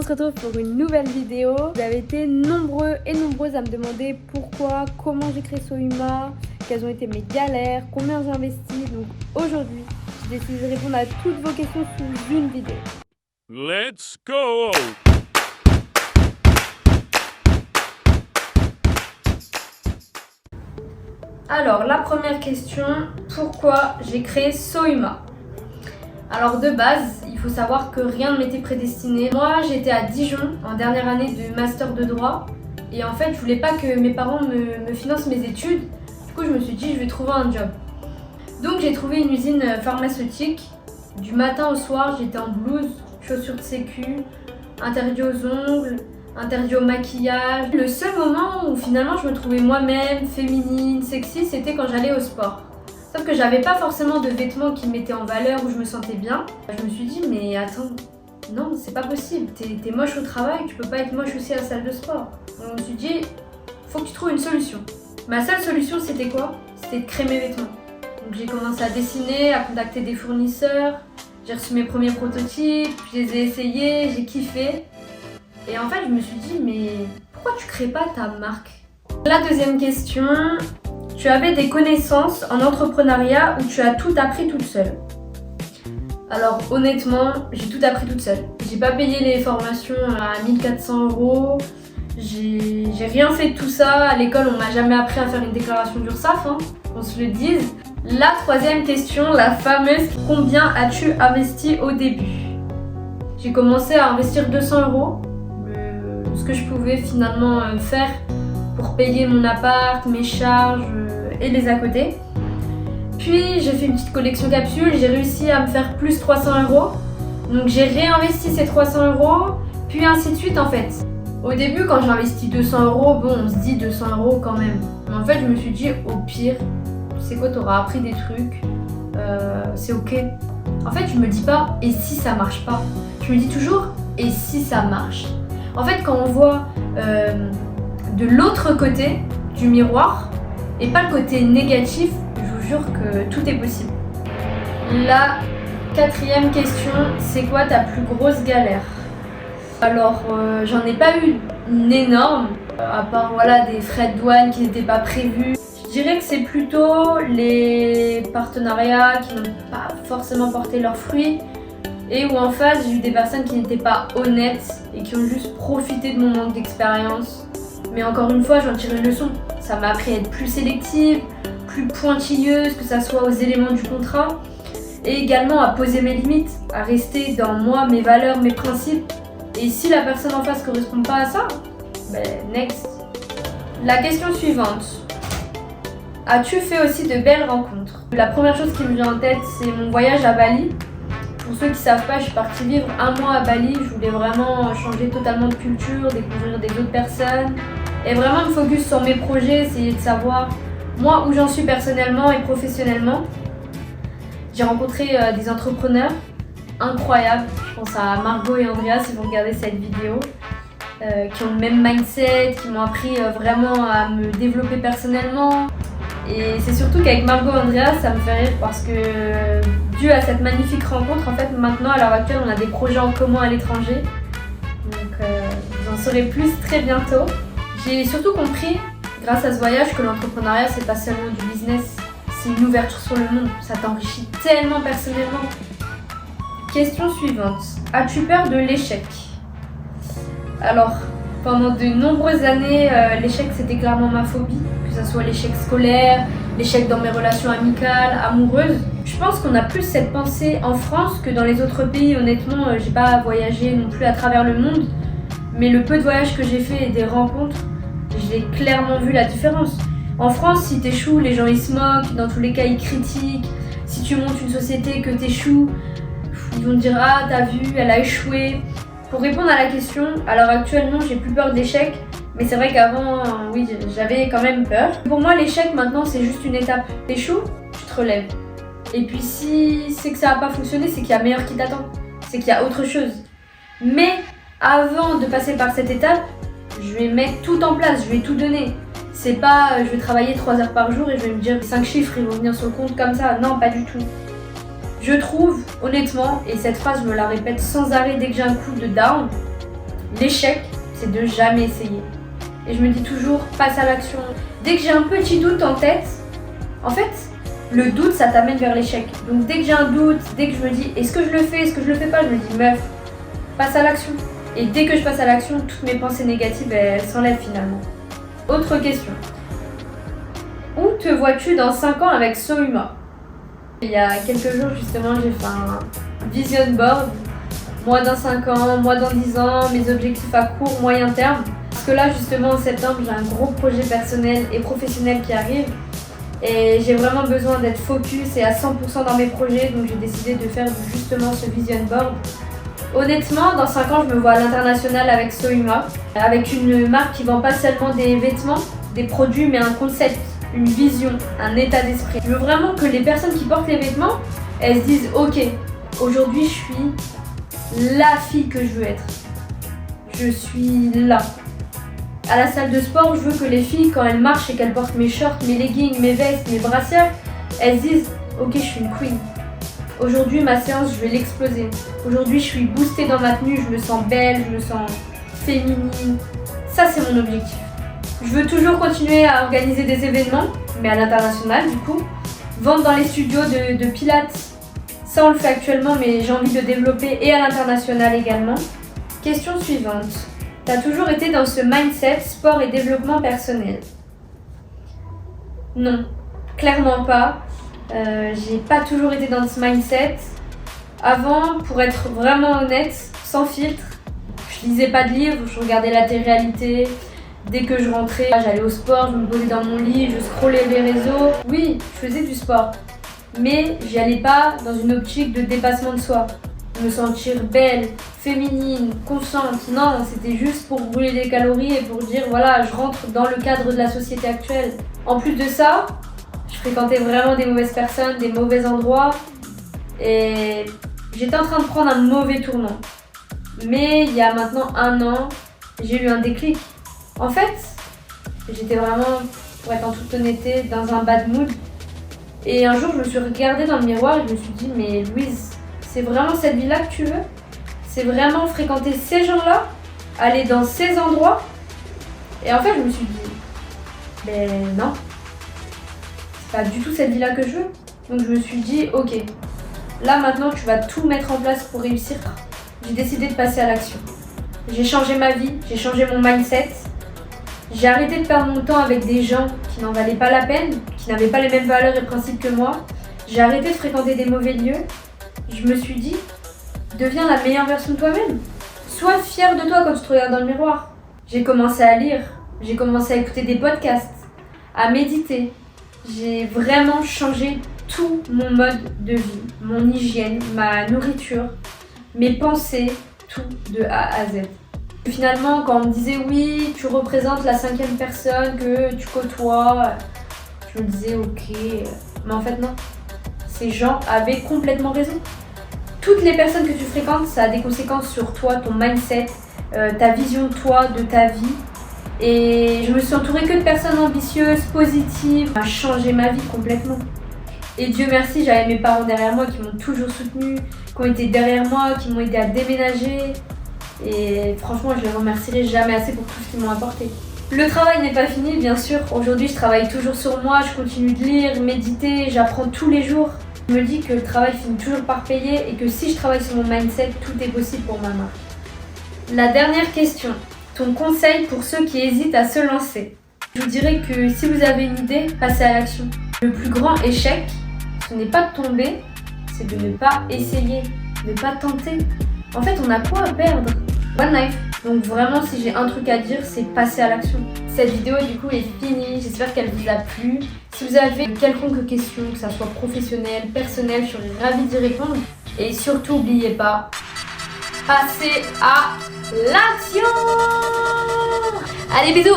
On se retrouve pour une nouvelle vidéo. Vous avez été nombreux et nombreuses à me demander pourquoi, comment j'ai créé Sohuma, quelles ont été mes galères, combien j'ai investi. Donc aujourd'hui, j'ai décidé de répondre à toutes vos questions sous une vidéo. Let's go! Alors la première question, pourquoi j'ai créé Sohuma? Alors de base, il faut savoir que rien ne m'était prédestiné. Moi, j'étais à Dijon en dernière année de master de droit et en fait, je voulais pas que mes parents me financent mes études. Du coup, je me suis dit, je vais trouver un job. Donc j'ai trouvé une usine pharmaceutique. Du matin au soir, j'étais en blouse, chaussures de sécu, interdit aux ongles, interdit au maquillage. Le seul moment où finalement je me trouvais moi-même, féminine, sexy, c'était quand j'allais au sport. Sauf que j'avais pas forcément de vêtements qui me mettaient en valeur, où je me sentais bien. Je me suis dit, mais attends, non, c'est pas possible. T'es moche au travail, tu peux pas être moche aussi à la salle de sport. Donc je me suis dit, faut que tu trouves une solution. Ma seule solution, c'était quoi? C'était de créer mes vêtements. Donc j'ai commencé à dessiner, à contacter des fournisseurs. J'ai reçu mes premiers prototypes, je les ai essayés, j'ai kiffé. Et en fait, je me suis dit, mais pourquoi tu crées pas ta marque? La deuxième question, tu avais des connaissances en entrepreneuriat ou tu as tout appris toute seule? Alors honnêtement, j'ai tout appris toute seule. J'ai pas payé les formations à 1400 €. J'ai rien fait de tout ça. À l'école, on m'a jamais appris à faire une déclaration d'URSSAF, qu'on se le dise. La troisième question, la fameuse, combien as-tu investi au début? J'ai commencé à investir 200 €, ce que je pouvais finalement faire pour payer mon appart, mes charges et les à côté. Puis j'ai fait une petite collection capsules, j'ai réussi à me faire plus 300 €. Donc j'ai réinvesti ces 300 €, puis ainsi de suite en fait. Au début quand j'ai investi 200 €, bon on se dit 200 € quand même. Mais en fait je me suis dit au pire, tu sais quoi, t'auras appris des trucs, c'est ok. En fait je me dis pas et si ça marche pas. Je me dis toujours et si ça marche. En fait quand on voit de l'autre côté du miroir et pas le côté négatif, je vous jure que tout est possible. La quatrième question, c'est quoi ta plus grosse galère? Alors j'en ai pas eu une énorme, à part voilà des frais de douane qui n'étaient pas prévus. Je dirais que c'est plutôt les partenariats qui n'ont pas forcément porté leurs fruits et où en face j'ai eu des personnes qui n'étaient pas honnêtes et qui ont juste profité de mon manque d'expérience. Mais encore une fois, j'en tire une leçon. Ça m'a appris à être plus sélective, plus pointilleuse, que ça soit aux éléments du contrat, et également à poser mes limites, à rester dans moi, mes valeurs, mes principes. Et si la personne en face ne correspond pas à ça, ben next. La question suivante. As-tu fait aussi de belles rencontres? La première chose qui me vient en tête, c'est mon voyage à Bali. Pour ceux qui ne savent pas, je suis partie vivre un mois à Bali. Je voulais vraiment changer totalement de culture, découvrir des autres personnes et vraiment me focus sur mes projets, essayer de savoir moi où j'en suis personnellement et professionnellement. J'ai rencontré des entrepreneurs incroyables. Je pense à Margot et Andrea si vous regardez cette vidéo, qui ont le même mindset, qui m'ont appris vraiment à me développer personnellement. Et c'est surtout qu'avec Margot et Andrea, ça me fait rire parce que dû à cette magnifique rencontre, en fait maintenant à l'heure actuelle on a des projets en commun à l'étranger. Donc vous en saurez plus très bientôt. J'ai surtout compris grâce à ce voyage que l'entrepreneuriat c'est pas seulement du business, c'est une ouverture sur le monde, ça t'enrichit tellement personnellement. Question suivante, as-tu peur de l'échec? Alors pendant de nombreuses années, l'échec c'était clairement ma phobie, que ce soit l'échec scolaire, l'échec dans mes relations amicales, amoureuses. Je pense qu'on a plus cette pensée en France que dans les autres pays. Honnêtement, j'ai pas voyagé non plus à travers le monde, mais le peu de voyages que j'ai fait et des rencontres, j'ai clairement vu la différence. En France, si t'échoues, les gens ils se moquent, dans tous les cas ils critiquent. Si tu montes une société que t'échoues, ils vont te dire ah t'as vu, elle a échoué. Pour répondre à la question, à l'heure actuelle non, j'ai plus peur de l'échec, mais c'est vrai qu'avant, oui, j'avais quand même peur. Pour moi, l'échec maintenant, c'est juste une étape. T'échoues, tu te relèves. Et puis si c'est que ça n'a pas fonctionné, c'est qu'il y a meilleur qui t'attend. C'est qu'il y a autre chose. Mais avant de passer par cette étape, je vais mettre tout en place, je vais tout donner. C'est pas, je vais travailler 3 heures par jour et je vais me dire 5 chiffres, ils vont venir sur le compte comme ça. Non, pas du tout. Je trouve, honnêtement, et cette phrase je me la répète sans arrêt dès que j'ai un coup de down, L'échec, c'est de jamais essayer. Et je me dis toujours, passe à l'action. Dès que j'ai un petit doute en tête, en fait, le doute, ça t'amène vers l'échec. Donc dès que j'ai un doute, dès que je me dis, est-ce que je le fais, est-ce que je le fais pas, je me dis, meuf, passe à l'action. Et dès que je passe à l'action, toutes mes pensées négatives, elles s'enlèvent finalement. Autre question. Où te vois-tu dans 5 ans avec Sohuma? Il y a quelques jours, justement, j'ai fait un vision board. Moi dans 5 ans, moi dans 10 ans, mes objectifs à court, moyen terme. Parce que là, justement, en septembre, j'ai un gros projet personnel et professionnel qui arrive. Et j'ai vraiment besoin d'être focus et à 100% dans mes projets. Donc j'ai décidé de faire justement ce vision board. Honnêtement, dans 5 ans, je me vois à l'international avec Sohuma. Avec une marque qui vend pas seulement des vêtements, des produits, mais un concept, une vision, un état d'esprit. Je veux vraiment que les personnes qui portent les vêtements, elles se disent « Ok, aujourd'hui, je suis la fille que je veux être. Je suis là. » À la salle de sport, je veux que les filles, quand elles marchent et qu'elles portent mes shorts, mes leggings, mes vestes, mes brassières, elles se disent « Ok, je suis une queen. Aujourd'hui, ma séance, je vais l'exploser. Aujourd'hui, je suis boostée dans ma tenue, je me sens belle, je me sens féminine. » Ça, c'est mon objectif. Je veux toujours continuer à organiser des événements, mais à l'international du coup. Vendre dans les studios de Pilates. Ça, on le fait actuellement, mais j'ai envie de développer et à l'international également. Question suivante. T'as toujours été dans ce mindset sport et développement personnel? Non, clairement pas. J'ai pas toujours été dans ce mindset. Avant, pour être vraiment honnête, sans filtre, je lisais pas de livres, je regardais la télé-réalité. Dès que je rentrais, j'allais au sport, je me posais dans mon lit, je scrollais les réseaux. Oui, je faisais du sport, mais j'y allais pas dans une optique de dépassement de soi. Me sentir belle, féminine, consciente. Non, c'était juste pour brûler des calories et pour dire voilà, je rentre dans le cadre de la société actuelle. En plus de ça, je fréquentais vraiment des mauvaises personnes, des mauvais endroits et j'étais en train de prendre un mauvais tournant. Mais il y a maintenant 1 an, j'ai eu un déclic. En fait, j'étais vraiment, pour être en toute honnêteté, dans un bad mood. Et un jour, je me suis regardée dans le miroir et je me suis dit, mais Louise, c'est vraiment cette vie-là que tu veux? C'est vraiment fréquenter ces gens-là? Aller dans ces endroits? Et en fait, je me suis dit, ben non, c'est pas du tout cette vie-là que je veux. Donc je me suis dit, ok, là maintenant, tu vas tout mettre en place pour réussir. J'ai décidé de passer à l'action. J'ai changé ma vie, j'ai changé mon mindset. J'ai arrêté de perdre mon temps avec des gens qui n'en valaient pas la peine, qui n'avaient pas les mêmes valeurs et principes que moi. J'ai arrêté de fréquenter des mauvais lieux. Je me suis dit, deviens la meilleure version de toi-même. Sois fière de toi quand tu te regardes dans le miroir. J'ai commencé à lire, j'ai commencé à écouter des podcasts, à méditer. J'ai vraiment changé tout mon mode de vie, mon hygiène, ma nourriture, mes pensées, tout de A à Z. Finalement, quand on me disait oui, tu représentes la 5e personne que tu côtoies, je me disais ok, mais en fait non. Ces gens avaient complètement raison. Toutes les personnes que tu fréquentes, ça a des conséquences sur toi, ton mindset, ta vision de toi, de ta vie. Et je me suis entourée que de personnes ambitieuses, positives. Ça a changé ma vie complètement. Et Dieu merci, j'avais mes parents derrière moi qui m'ont toujours soutenue, qui ont été derrière moi, qui m'ont aidé à déménager. Et franchement, je les remercierai jamais assez pour tout ce qu'ils m'ont apporté. Le travail n'est pas fini, bien sûr. Aujourd'hui, je travaille toujours sur moi, je continue de lire, méditer, j'apprends tous les jours. Je me dis que le travail finit toujours par payer et que si je travaille sur mon mindset, tout est possible pour ma marque. La dernière question. Ton conseil pour ceux qui hésitent à se lancer? Je vous dirais que si vous avez une idée, passez à l'action. Le plus grand échec, ce n'est pas de tomber, c'est de ne pas essayer, de ne pas tenter. En fait, on a quoi à perdre? One life. Donc vraiment, si j'ai un truc à dire, c'est passer à l'action. Cette vidéo, du coup, est finie. J'espère qu'elle vous a plu. Si vous avez quelconque question, que ça soit professionnelle, personnelle, je serai ravie d'y répondre. Et surtout, n'oubliez pas, passez à l'action! Allez, bisous!